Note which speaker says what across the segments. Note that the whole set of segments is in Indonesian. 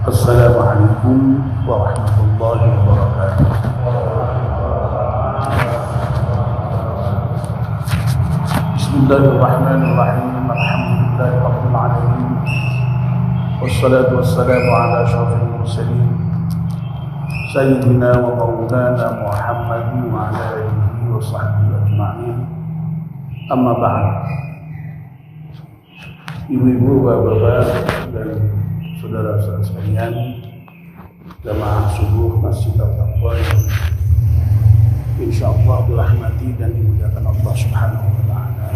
Speaker 1: Assalamualaikum warahmatullahi wabarakatuh. Bismillahirrahmanirrahim. Alhamdulillahirabbil alamin. Wassalatu wassalamu ala asyrafil mursalin sayyidina wa maulana Muhammadin wa ala alihi wa sahbihi ajma'in. Amma ba'd. Ibu-ibu, bapak-bapak dan saudara-saudara sekalian, jamaah subuh Masjid At-Taqwa insyaallah dirahmati dan dimuliakan Allah Subhanahu wa taala.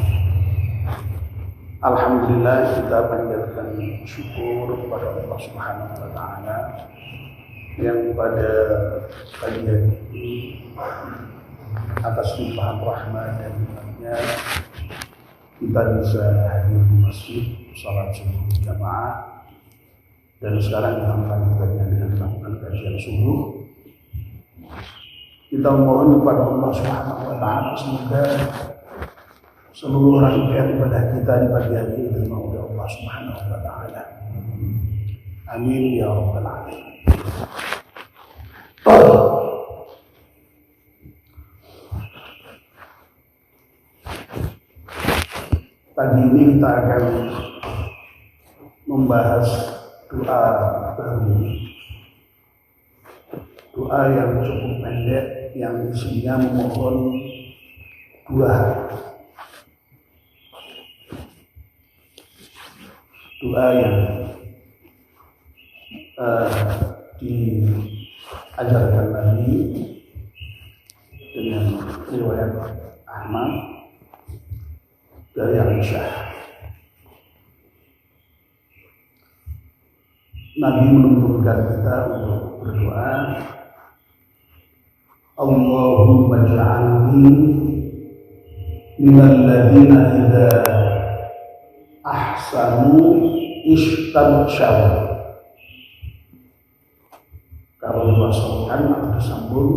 Speaker 1: Alhamdulillah, kita panjatkan syukur kepada Allah Subhanahu wa taala yang pada kajian ini atas limpahan rahmat dan nikmatnya kita bisa hadir di masjid salat subuh jamaah. Dan sekarang kita melanjutkannya dengan melakukan kajian subuh. Kita mohon kepada Allah Subhanahu wa taala semoga seluruh rangkaian ibadah kita di pagi hari ini diterima oleh Allah Subhanahu wa taala. Amin ya rabbal alamin. Pagi ini kita akan membahas doa baru, doa yang cukup pendek yang isinya memohon dua hal. Doa yang diajarkan lagi dengan riwayat Ahmad dari Aisyah. Nabi menuntunkan kita untuk berdoa, Allahumma ja'alni minal ladzina idza ahsanu istabsharu. Kalau diwasalkan atau disambung,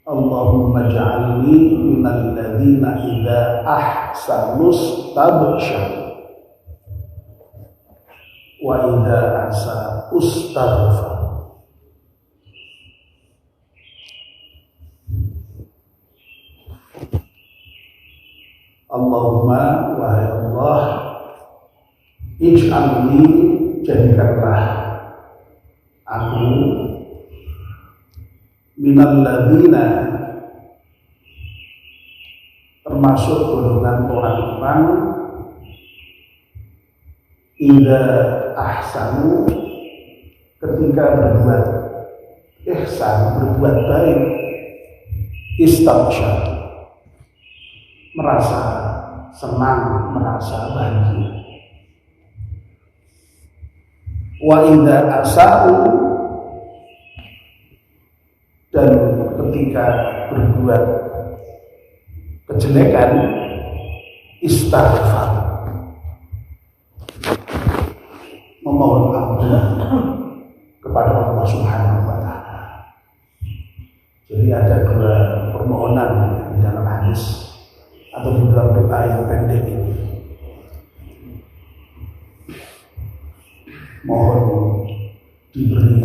Speaker 1: Allahumma ja'alni minal ladzina idza ahsanu istabsharu wa idza asa ustaghfar. Allahumma, wahai Allah, ij'alni, jadikanlah aku minal ladzina, termasuk golongan orang-orang idza ahsanu, ketika berbuat ihsan, berbuat baik, istabsyar, merasa senang, merasa bahagia. Wa idza asa'u, dan ketika berbuat kejelekan, istighfar, memohon ampun kepada Allah Subhanahu wa taala. Jadi ada dua permohonan di dalam hadis atau di dalam doa yang pendek ini. Mohon diberi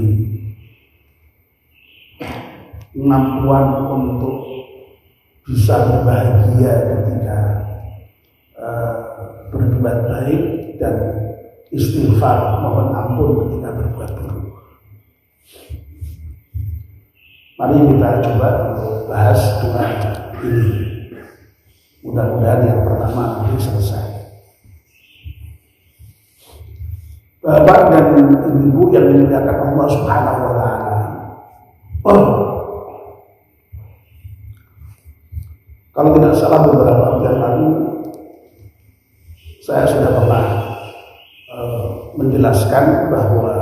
Speaker 1: kemampuan untuk bisa berbahagia ketika berbuat baik, dan istighfar, mohon ampun ketika berbuat buruk. Mari kita coba untuk bahas doa ini. Mudah-mudahan yang pertama nanti selesai. Bapak dan ibu yang dimuliakan Allah Subhanahu wa taala. Kalau tidak salah beberapa waktu yang lalu saya sudah pernah menjelaskan bahwa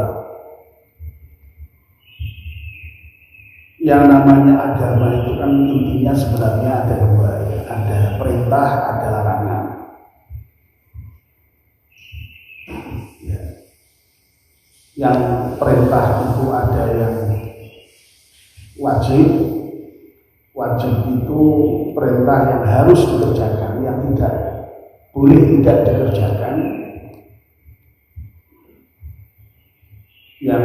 Speaker 1: yang namanya agama itu kan intinya sebenarnya ada dua, ada perintah, ada larangan. Ya. Yang perintah itu ada yang wajib. Wajib itu perintah yang harus dikerjakan, yang tidak boleh tidak dikerjakan. yang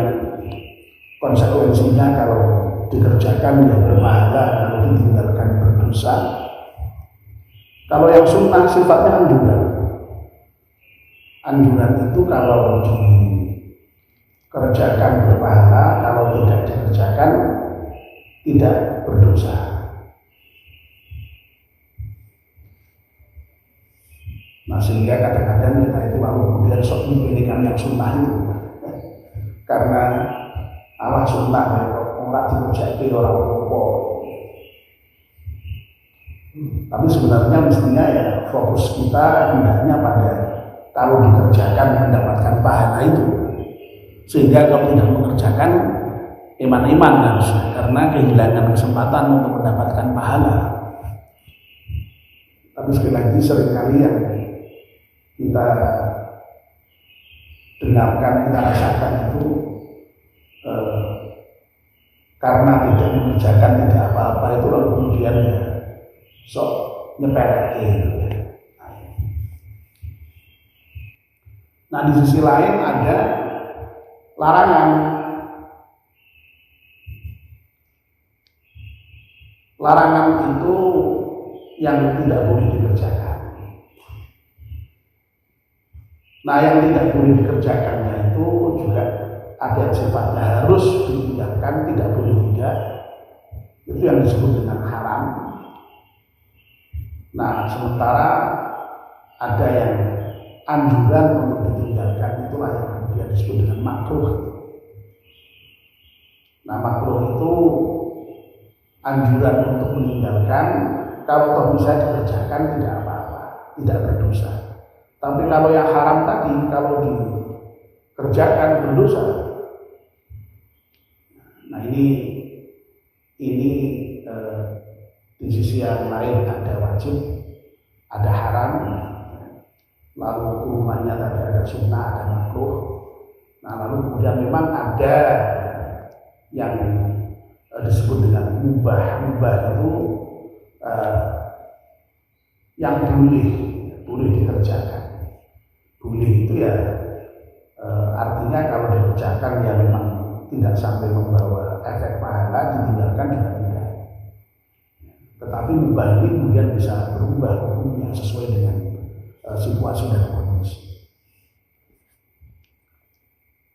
Speaker 1: konsekuensinya kalau dikerjakan ya berpahala, kalau ditinggalkan berdosa. Kalau yang sunnah sifatnya anjuran. Anjuran itu kalau dikerjakan berpahala, kalau tidak dikerjakan tidak berdosa. Nah sehingga kadang-kadang kita itu lalu kemudian sok dipilihkan yang sunnah itu karena Allah sunnah orang dikerjakan orang apa. Tapi sebenarnya mestinya ya fokus kita hendaknya pada kalau dikerjakan mendapatkan pahala itu, sehingga kalau tidak mengerjakan iman-iman harusnya karena kehilangan kesempatan untuk mendapatkan pahala. Tapi sekali lagi seringkali yang kita dengarkan, kita rasakan itu karena tidak mengerjakan tidak apa-apa itu lalu kemudian ya sok nyepelek gitu ya. Nah di sisi lain ada larangan. Larangan itu yang tidak boleh dikerjakan. Nah yang tidak boleh dikerjakannya itu juga ada sifatnya harus ditinggalkan, tidak boleh tidak. Itu yang disebut dengan haram. Nah sementara ada yang anjuran untuk ditinggalkan, itulah yang kemudian disebut dengan makruh. Nah makruh itu anjuran untuk meninggalkan, kalau toh bisa dikerjakan tidak apa-apa, tidak berdosa. Tapi kalau yang haram tadi, kalau dikerjakan berdosa. Nah ini di sisi yang lain ada wajib, ada haram. Lalu turunannya tadi ada sunnah, ada makruh. Nah lalu kemudian memang ada yang disebut dengan mubah. Mubah itu yang boleh dikerjakan. Boleh itu ya artinya kalau dikerjakan ya memang tidak sampai membawa efek pahala, ditinggalkan juga tidak. Tetapi mubah ini kemudian bisa berubah hukumnya sesuai dengan situasi dan kondisi.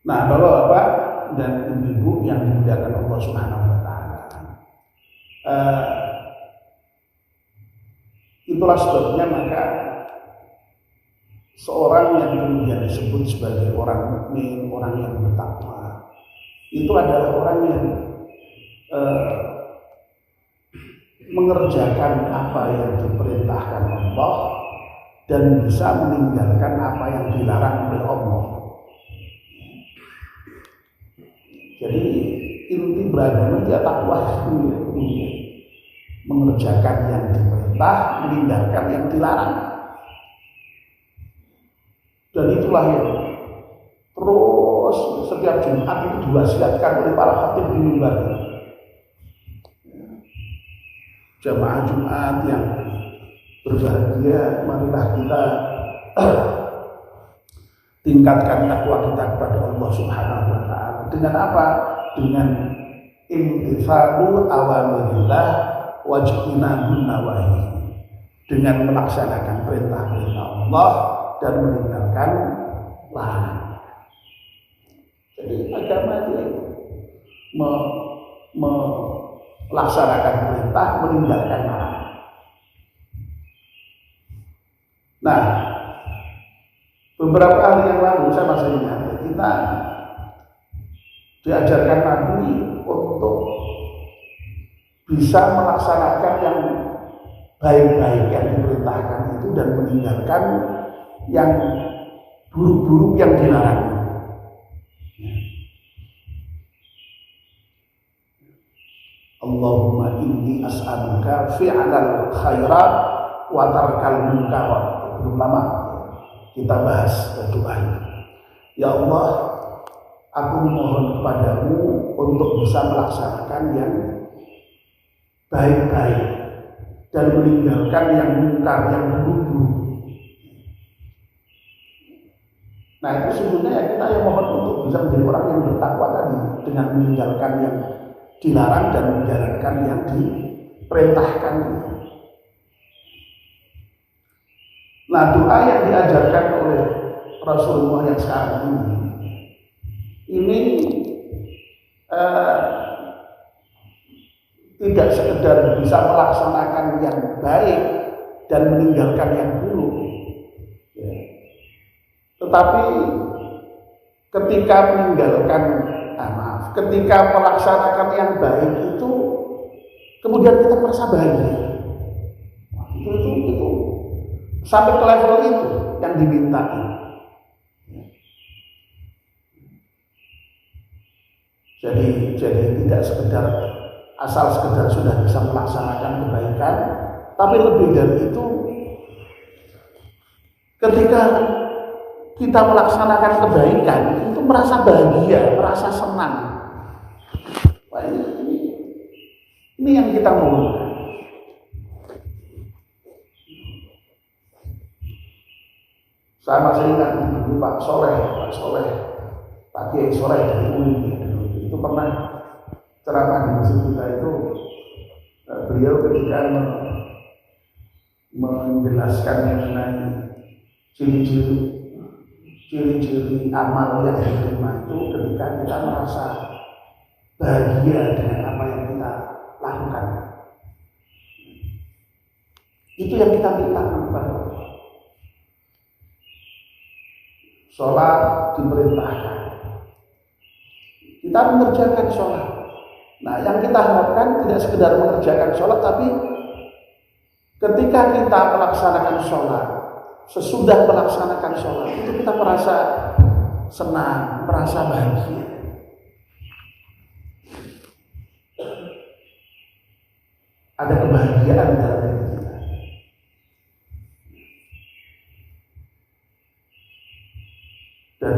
Speaker 1: Nah, Bapak-bapak dan ibu-ibu yang dimuliakan Allah Subhanahu wa taala. Itulah sebabnya maka seorang yang kemudian disebut sebagai orang mukmin, orang yang bertakwa, itu adalah orang yang mengerjakan apa yang diperintahkan Allah dan bisa meninggalkan apa yang dilarang oleh Allah. Jadi inti beragama dia takwa itu mengerjakan yang diperintah, meninggalkan yang dilarang. Dan itulah yang terus setiap Jumat itu diwasiatkan oleh para khatib di mimbar. Jamaah Jumat yang berbahagia, marilah kita tingkatkan takwa kita kepada Allah Subhanahu wa taala. Dengan apa? Dengan imtithalu awamirillah wajtinabun nawahi. Dengan melaksanakan perintah-perintah Allah dan meninggalkan larangan. Jadi agama itu melaksanakan perintah, meninggalkan larangan. Nah, beberapa hari yang lalu saya masih ingat kita diajarkan Nabi untuk bisa melaksanakan yang baik-baik yang diperintahkan itu dan meninggalkan yang buruk-buruk yang dilarang. Allahumma inni as'aluka fi'lal khairat wa tarkal munkarat. Belum lama kita bahas doa ini. Ya Allah, aku mohon kepadamu untuk bisa melaksanakan yang baik-baik dan meninggalkan yang mungkar, yang buruk-buruk. Nah itu sesungguhnya ya kita yang mohon untuk bisa menjadi orang yang bertakwa tadi dengan meninggalkan yang dilarang dan menjalankan yang diperintahkan. Nah doa yang diajarkan oleh Rasulullah yang sekarang ini tidak sekedar bisa melaksanakan yang baik dan meninggalkan yang buruk, ya. Tetapi ketika meninggalkan, ketika melaksanakan yang baik itu kemudian kita merasa bahagia. Itu sampai ke level itu yang diminta. Jadi tidak sekedar asal sekedar sudah bisa melaksanakan kebaikan, tapi lebih dari itu ketika kita melaksanakan kebaikan itu merasa bahagia, merasa senang. Wah, ini yang kita mau. Saya masih ingat dulu Pak Soleh, Pak Kiai Soleh dari UI itu pernah ceramah di masjid kita itu. Beliau ketika menjelaskan mengenai ciri-ciri amal yang diterima itu ketika kita merasa bahagia dengan apa yang kita lakukan. Itu yang kita minta kepada Allah. Sholat diperintahkan, kita mengerjakan sholat. Nah, yang kita harapkan tidak sekedar mengerjakan sholat, tapi ketika kita melaksanakan sholat, sesudah melaksanakan sholat itu kita merasa senang, merasa bahagia. Ada kebahagiaan dalam diri kita. Dan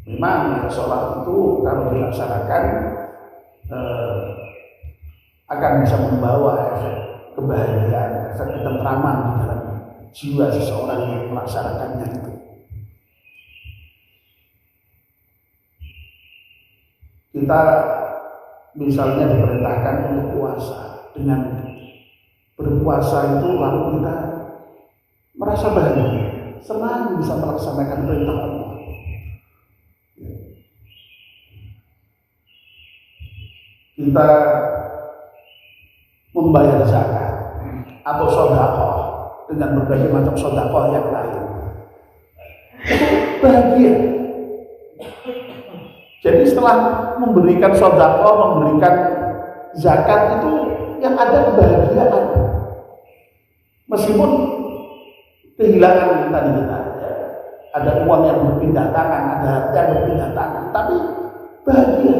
Speaker 1: memang sholat itu kalau dilaksanakan akan bisa membawa efek kebahagiaan, efek ketentraman di dalam jiwa seseorang yang melaksanakannya itu. Kita misalnya diperintahkan untuk puasa, dengan berpuasa itu lalu kita merasa bahagia, senang bisa melaksanakan perintah Allah. Kita membayar zakat atau sedekah dengan berbagai macam sedekah yang lain, itu bahagia. Jadi setelah memberikan sedekah, memberikan zakat itu yang ada kebahagiaan. Meskipun kehilangan tadi kita, ada uang yang berpindah tangan, ada harta yang berpindah tangan, tapi bahagia.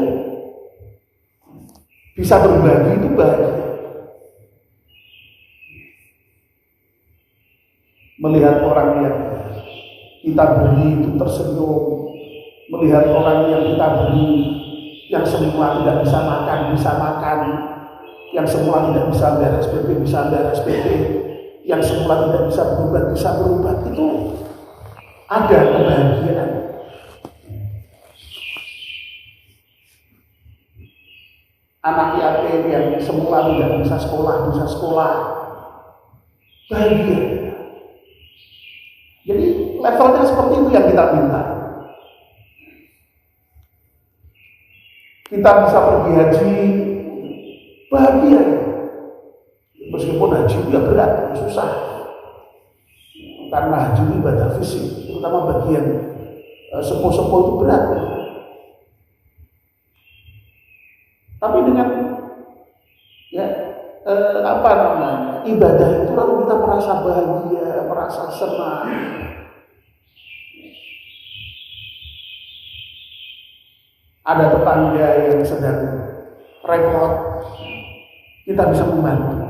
Speaker 1: Bisa berbagi itu bahagia. Melihat orang yang kita beri itu tersenyum, melihat orang yang kita beri yang semula tidak bisa makan, yang semula tidak bisa bayar SPP bisa bayar SPP, yang semula tidak bisa berobat, itu ada kebahagiaan. Anak yatim yang semula tidak bisa sekolah, bahagia. Jadi levelnya seperti itu yang kita minta. Kita bisa pergi haji, bahagia. Meskipun haji itu berat, susah. Karena haji itu ibadah fisik, terutama bagian sepo-sepo itu berat. Tapi dengan ibadah itu lalu kita merasa bahagia, merasa senang. Ada tetangga yang sedang repot, kita bisa membantu.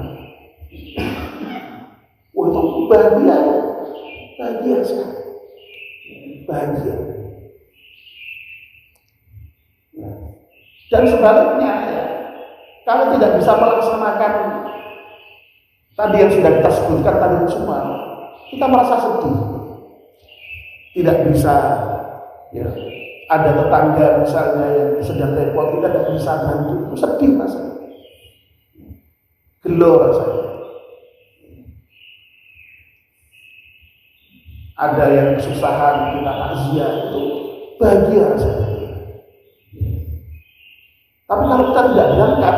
Speaker 1: Untuk bahagia sekali, bahagia. Dan sebaliknya, kalau tidak bisa melaksanakan tadi yang sudah kita sebutkan tadi semua, kita merasa sedih. tidak bisa, ya, ada tetangga misalnya yang sedang repot, kita tidak bisa bantu, itu sedih rasanya, gelo rasanya. Ada yang kesusahan, kita takziah, itu bahagia rasanya. Tapi kalau kita tidak berangkat,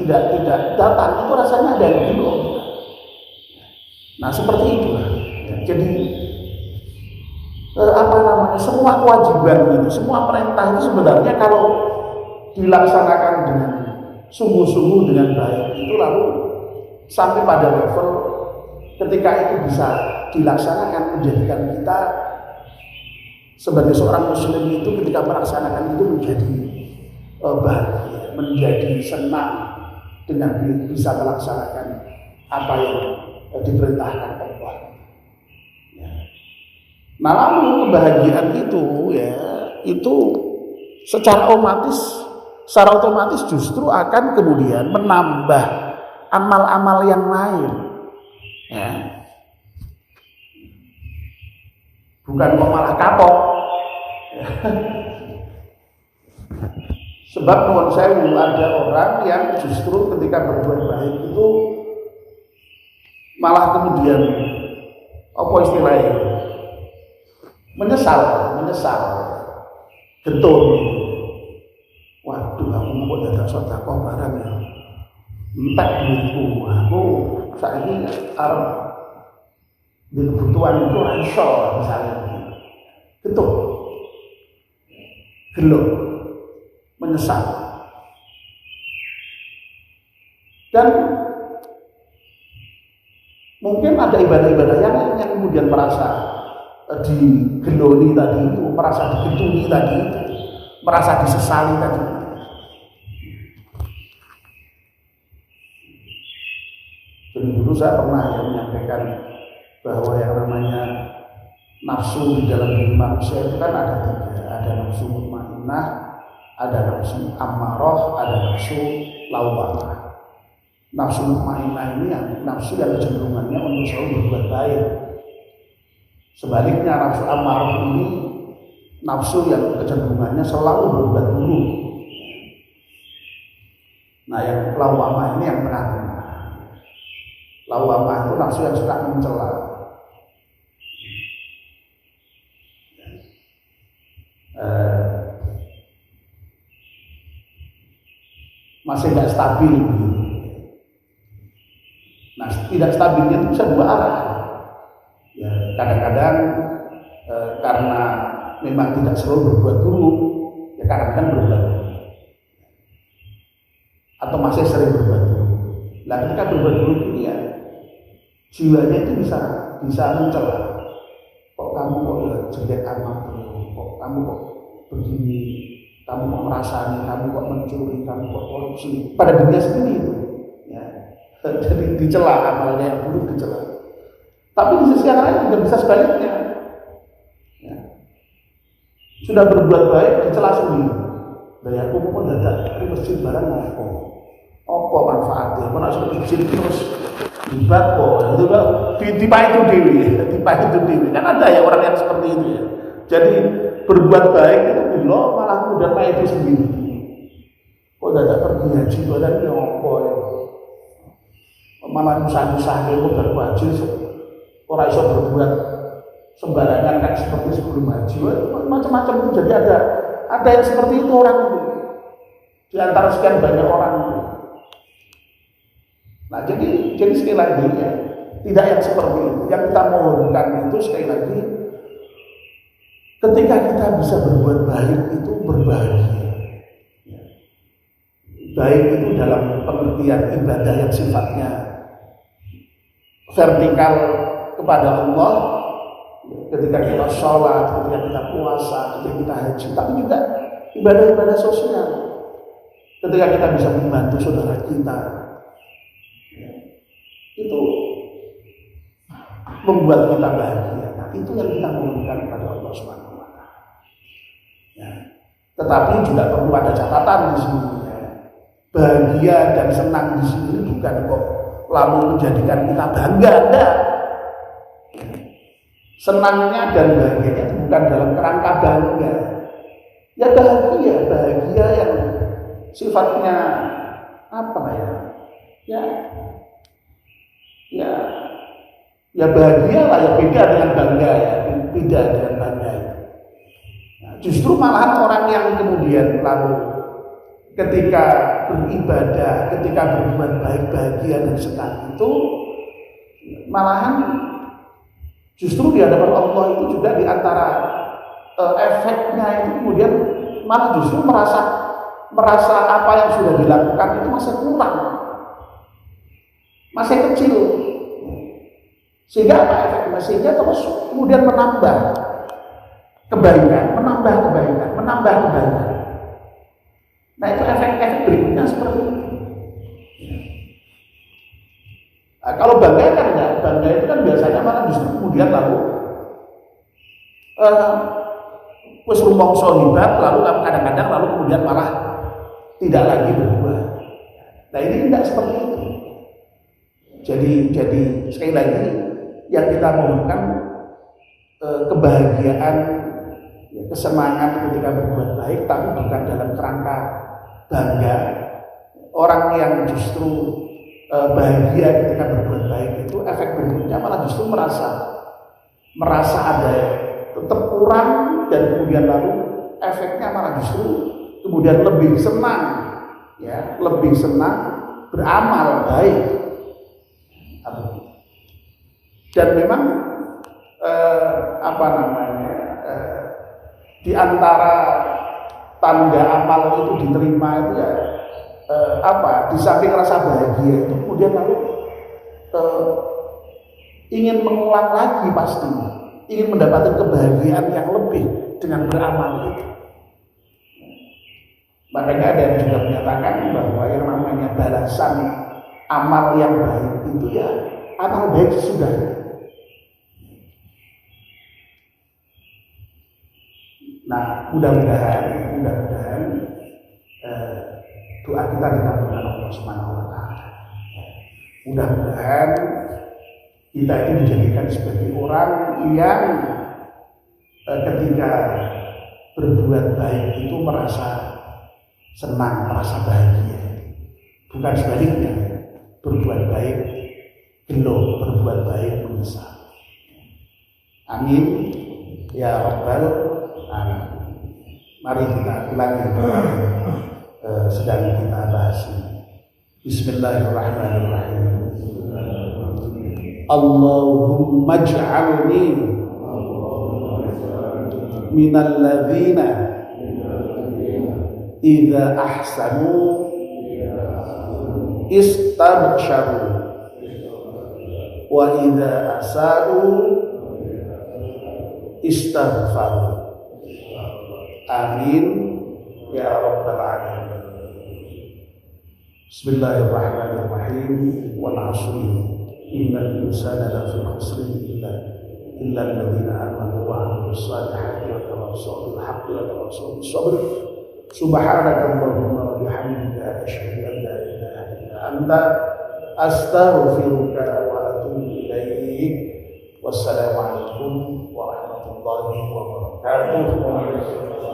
Speaker 1: tidak datang, itu rasanya ada yang gelo. Nah seperti itulah. Jadi semua kewajiban itu, semua perintah itu sebenarnya kalau dilaksanakan dengan sungguh-sungguh dengan baik itu lalu sampai pada level ketika itu bisa dilaksanakan menjadikan kita sebagai seorang muslim itu ketika melaksanakan itu menjadi bahagia, menjadi senang dengan bisa melaksanakan apa yang diperintahkan Allah. Ya. Nah lalu kebahagiaan itu ya itu secara otomatis justru akan kemudian menambah amal-amal yang lain. Ya. Bukan kok malah kapok. Ya. Sebab nuwun sewu ada orang yang justru ketika berbuat baik itu malah kemudian apa istilahnya menyesal getun. Waduh aku mau dadak sedekah barang ya entek duitku, aku saiki arep di kebutuhan itu ora iso misalnya getun gelo menyesal. Dan mungkin ada ibadah-ibadah yang kemudian merasa digeloni tadi itu, merasa digetuni tadi itu, merasa disesali tadi itu. Jadi dulu saya pernah menyampaikan bahwa yang namanya nafsu di dalam diri manusia itu kan ada tiga, ada nafsu mutmainnah, ada nafsu ammarah, ada nafsu lawwamah. Nafsu mutmainnah ini yang nafsu yang kecenderungannya untuk selalu berbuat baik. Sebaliknya nafsu ammarah ini nafsu yang kecenderungannya selalu berbuat buruk. Nah yang lawwamah ini yang tengah-tengah. Lawwamah itu nafsu yang suka mencela. Masih tidak stabil. Nah, tidak stabilnya itu bisa dua arah. Ya, kadang-kadang karena memang tidak selalu berbuat buruk, ya kadang-kadang berbuat buruk. Atau masih sering berbuat buruk. Nah, ketika berbuat buruk ini ya, jiwanya itu bisa mencela. Kok kamu kok jelek amat, kok kamu kok begini, kamu kok merasani, kamu kok mencuri, kamu kok korupsi. Pada dunia sendiri itu. Jadi dicela, amalnya yang buruk dicela. Tapi di sisi yang lain juga bisa sebaliknya. Ya. Sudah berbuat baik dicela sendiri. Dari aku pun dadak di masjid barang apa manfaatnya? Apa nak sudah masjid terus dibako, itu kan dipahitu dewi. Kan ada ya orang yang seperti itu ya. Jadi berbuat baik itu bilo malah kemudian pahitu sendiri. Kok dadak pergi haji barang ya apa ya? Malah nyusah-nyusah itu berwajib orang iso berbuat sembarangan kan seperti sebelum haji, macam-macam itu. Jadi ada yang seperti itu orang itu di antara sekian banyak orang itu. Nah jadi sekali lagi ya, tidak yang seperti itu. Yang kita mohonkan itu sekali lagi ketika kita bisa berbuat baik itu berbahagia. Baik itu dalam pengertian ibadah yang sifatnya vertikal kepada Allah, ketika kita sholat, ketika kita puasa, ketika kita haji, tapi juga ibadah-ibadah sosial. Ketika kita bisa membantu saudara kita, itu membuat kita bahagia. Nah, itu yang kita mohonkan kepada Allah Subhanahu wa Ta'ala. Ya. Tetapi juga perlu ada catatan di sini. Ya. Bahagia dan senang di sini bukan kok lalu menjadikan kita bangga, enggak. Senangnya dan bahagianya itu bukan dalam kerangka bangga. Ya bahagia yang sifatnya apa ya? Ya bahagia lah, ya beda dengan bangga ya, beda dengan bangga. Nah, justru malahan orang yang kemudian lalu ketika beribadah, ketika berbuat baik, bahagia dan senang itu malahan justru di hadapan Allah itu juga di antara efeknya itu kemudian malah justru merasa apa yang sudah dilakukan itu masih kurang, masih kecil, sehingga apa efeknya? Sehingga terus kemudian menambah kebaikan. Nah itu efek berikutnya seperti itu. Nah, kalau bangga kan enggak, bangga itu kan biasanya malah justru kemudian lalu wis rumangsa hebat, lalu kadang-kadang lalu kemudian malah tidak lagi berbuat. Nah ini tidak seperti itu. Jadi sekali lagi yang kita mohonkan kebahagiaan, kesenangan ketika berbuat baik, tapi bukan dalam kerangka bangga. Orang yang justru bahagia ketika berbuat baik itu efek berikutnya malah justru merasa ada tetap kurang, dan kemudian lalu efeknya malah justru kemudian lebih senang beramal baik. Dan memang di antara tanda amal itu diterima itu ya di samping rasa bahagia itu kemudian lalu ingin mengulang lagi, pasti ingin mendapatkan kebahagiaan yang lebih dengan beramal itu. Makanya ada yang juga menyatakan bahwa yang namanya balasan amal yang baik itu ya amal baik sesudahnya. Nah, mudah-mudahan doa kita dikabulkan Allah Subhanahu wa taala. Mudah-mudahan kita itu dijadikan sebagai orang yang ketika berbuat baik itu merasa senang, merasa bahagia. Bukan sebaliknya, berbuat baik gelo, berbuat baik menyesal. Amin ya rabbal alamin. Mari kita ulangi sedang kita bahas ini. Bismillahirrahmanirrahim. Allahumma ij'alni minal ladzina idza ahsanu istabsharu wa idza asa'u istaghfaru. Amin ya rabbal alamin. Bismillahirrahmanirrahim. Wal 'ashri innal insana lafi khusrin illa alladziina aamanu wa 'amilus shalihati wa tawassaw bil haqqi wa tawassaw bis sabr. Subhanaka Allahumma wa bihamdika asyhadu an la ilaha illa anta astaghfiruka wa atubu ilaik. Wassalamualaikum warahmatullahi wabarakatuh.